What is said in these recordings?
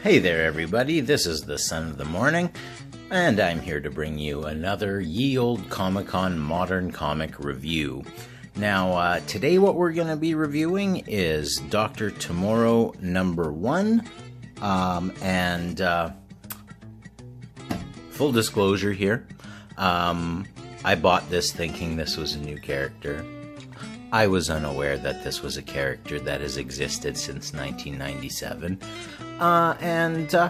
Hey there everybody, this is the Son of the Morning, and I'm here to bring you another Ye Olde Comic-Con Modern Comic review. Now, today what we're going to be reviewing is Dr. Tomorrow #1, and full disclosure here, I bought this thinking this was a new character. I was unaware that this was a character that has existed since 1997.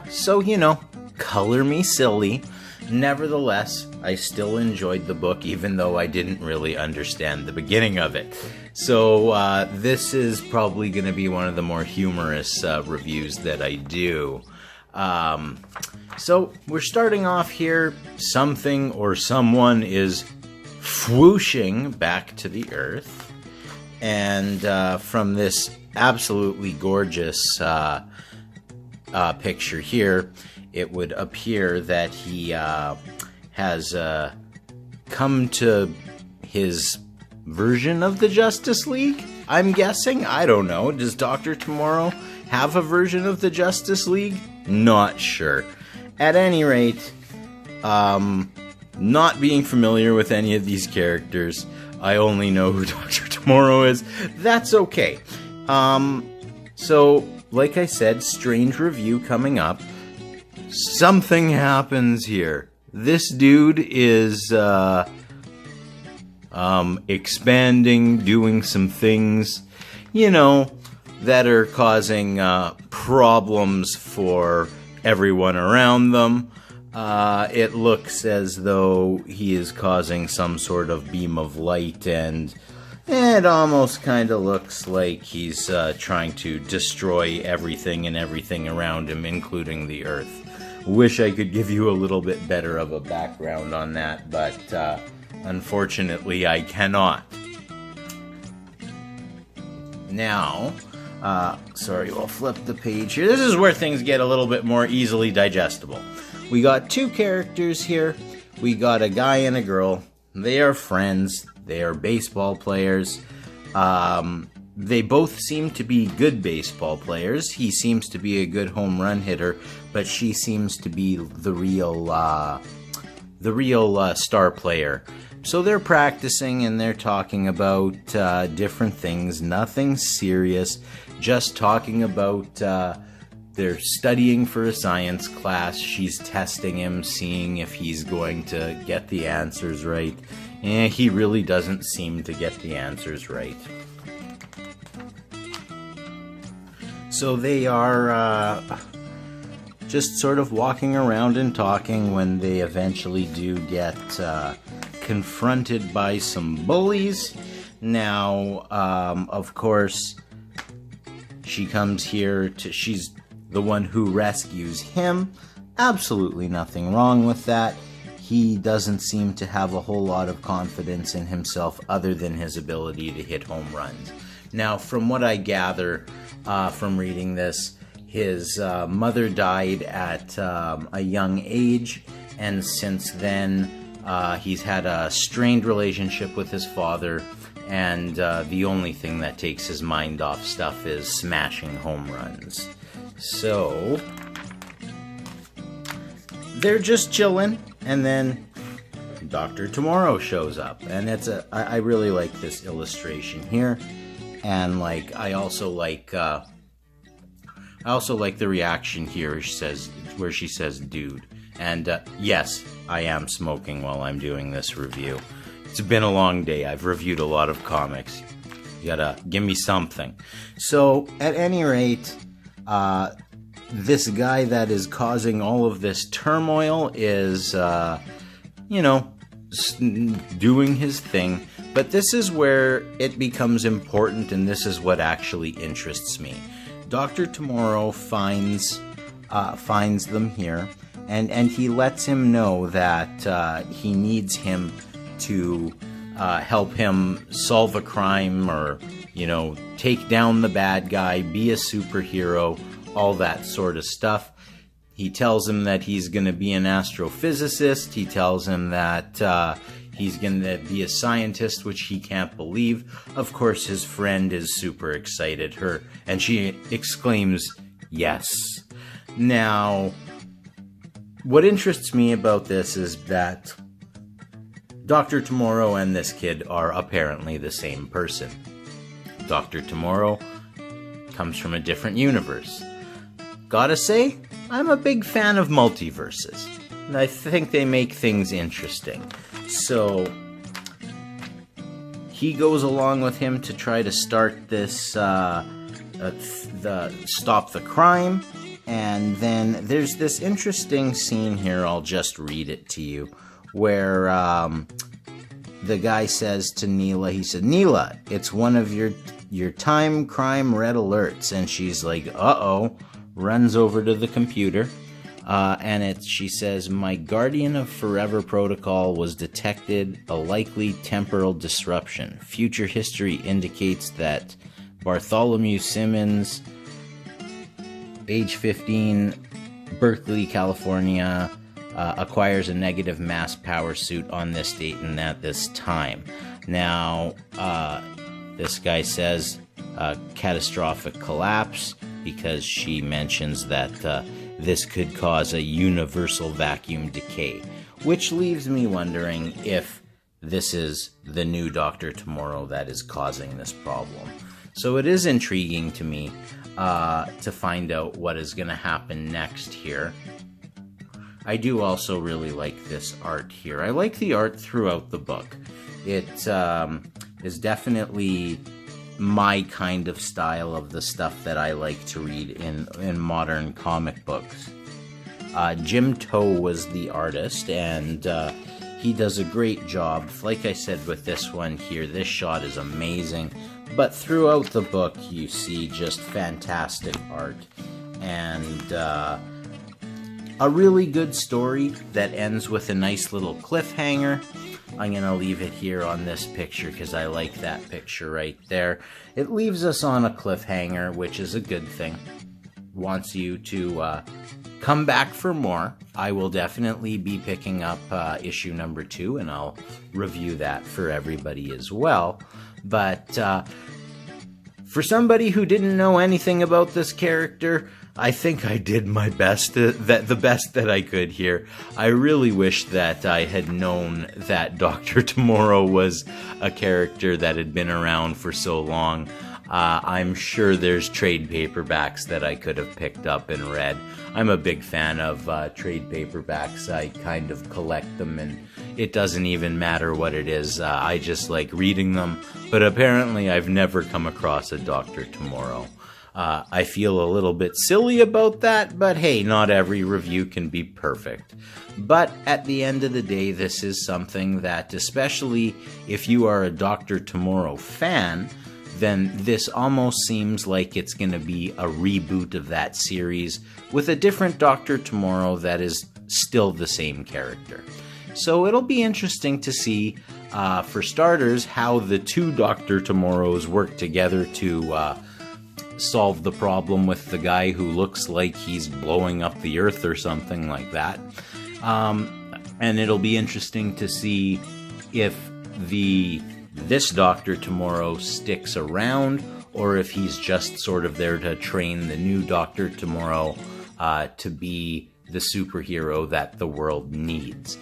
So, you know, color me silly. Nevertheless, I still enjoyed the book, even though I didn't really understand the beginning of it. So, this is probably going to be one of the more humorous reviews that I do. So, we're starting off here. Something or someone is whooshing back to the Earth. And from this absolutely gorgeous picture here, it would appear that he has come to his version of the Justice League, I'm guessing. I don't know. Does Dr. Tomorrow have a version of the Justice League? Not sure. At any rate, not being familiar with any of these characters, I only know who Dr. Tomorrow is. That's okay. So, like I said, strange review coming up. Something happens here. This dude is expanding, doing some things, you know, that are causing problems for everyone around them. It looks as though he is causing some sort of beam of light, and it almost kind of looks like he's trying to destroy everything and everything around him, including the Earth. Wish I could give you a little bit better of a background on that, but unfortunately I cannot. Now, sorry, we'll flip the page here. This is where things get a little bit more easily digestible. We got two characters here. We got a guy and a girl. They are friends. They are baseball players. They both seem to be good baseball players. He seems to be a good home run hitter, but she seems to be the real star player. So they're practicing and they're talking about different things. Nothing serious. Just talking about they're studying for a science class. She's testing him, seeing if he's going to get the answers right. And he really doesn't seem to get the answers right. So they are just sort of walking around and talking when they eventually do get confronted by some bullies. Now, of course, she comes here to... she's the one who rescues him. Absolutely nothing wrong with that. He doesn't seem to have a whole lot of confidence in himself other than his ability to hit home runs. Now, from what I gather from reading this, his mother died at a young age, and since then he's had a strained relationship with his father, and the only thing that takes his mind off stuff is smashing home runs. So, they're just chilling, and then Dr. Tomorrow shows up, and I really like this illustration here, and like I also like the reaction here where she says dude, and yes, I am smoking while I'm doing this review. It's been a long day. I've reviewed a lot of comics. You gotta give me something. So at any rate, this guy that is causing all of this turmoil is, you know, doing his thing. But this is where it becomes important, and this is what actually interests me. Dr. Tomorrow finds them here, and he lets him know that he needs him to help him solve a crime, or, you know, take down the bad guy, be a superhero, all that sort of stuff. He tells him that he's going to be an astrophysicist. He tells him that he's going to be a scientist, which he can't believe. Of course, his friend is super excited, and she exclaims, yes. Now, what interests me about this is that Dr. Tomorrow and this kid are apparently the same person. Dr. Tomorrow comes from a different universe. Gotta say, I'm a big fan of multiverses. And I think they make things interesting. So, he goes along with him to try to start this, stop the crime. And then there's this interesting scene here, I'll just read it to you, where the guy says to Neela, he said, "Neela, it's one of your time crime red alerts." And she's like, "Uh-oh," runs over to the computer. And she says, "My Guardian of Forever protocol was detected a likely temporal disruption. Future history indicates that Bartholomew Simmons, age 15, Berkeley, California, acquires a negative mass power suit on this date and at this time." Now, this guy says catastrophic collapse because she mentions that this could cause a universal vacuum decay, which leaves me wondering if this is the new Dr. Tomorrow that is causing this problem. So it is intriguing to me to find out what is going to happen next here. I do also really like this art here. I like the art throughout the book. It is definitely my kind of style of the stuff that I like to read in modern comic books. Jim Toe was the artist, and he does a great job. Like I said with this one here, this shot is amazing. But throughout the book, you see just fantastic art. And a really good story that ends with a nice little cliffhanger. I'm going to leave it here on this picture because I like that picture right there. It leaves us on a cliffhanger, which is a good thing. Wants you to come back for more. I will definitely be picking up issue number 2, and I'll review that for everybody as well. But for somebody who didn't know anything about this character, I think I did my best, the best that I could here. I really wish that I had known that Dr. Tomorrow was a character that had been around for so long. I'm sure there's trade paperbacks that I could have picked up and read. I'm a big fan of trade paperbacks. I kind of collect them, and it doesn't even matter what it is. I just like reading them, but apparently I've never come across a Dr. Tomorrow. I feel a little bit silly about that, but hey, not every review can be perfect. But at the end of the day, this is something that, especially if you are a Dr. Tomorrow fan, then this almost seems like it's going to be a reboot of that series with a different Dr. Tomorrow that is still the same character. So it'll be interesting to see, for starters, how the two Dr. Tomorrows work together to solve the problem with the guy who looks like he's blowing up the earth or something like that. And it'll be interesting to see if this Dr. Tomorrow sticks around, or if he's just sort of there to train the new Dr. Tomorrow to be the superhero that the world needs.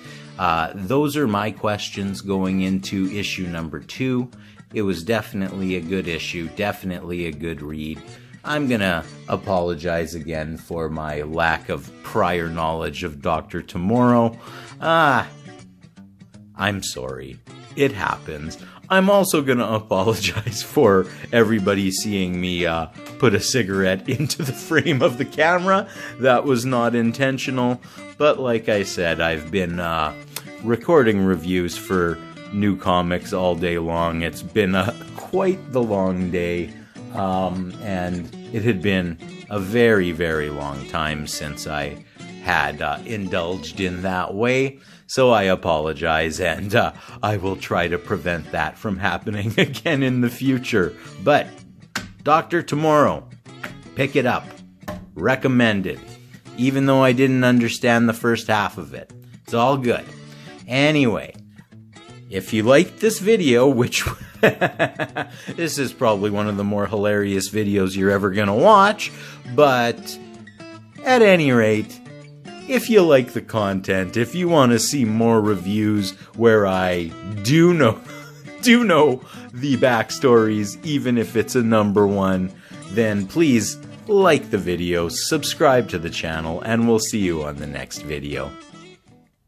Those are my questions going into issue number 2. It was definitely a good issue, definitely a good read. I'm gonna apologize again for my lack of prior knowledge of Dr. Tomorrow. I'm sorry. It happens. I'm also gonna apologize for everybody seeing me put a cigarette into the frame of the camera. That was not intentional, but like I said, I've been recording reviews for new comics all day long. It's been quite the long day, and it had been a very, very long time since I had indulged in that way. So I apologize, and I will try to prevent that from happening again in the future. But Dr. Tomorrow, pick it up. Recommended. Even though I didn't understand the first half of it. It's all good. Anyway, if you liked this video, which this is probably one of the more hilarious videos you're ever going to watch, but At any rate, if you like the content, if you want to see more reviews where I do know the backstories, even if it's a number one, then please like the video, subscribe to the channel, and we'll see you on the next video.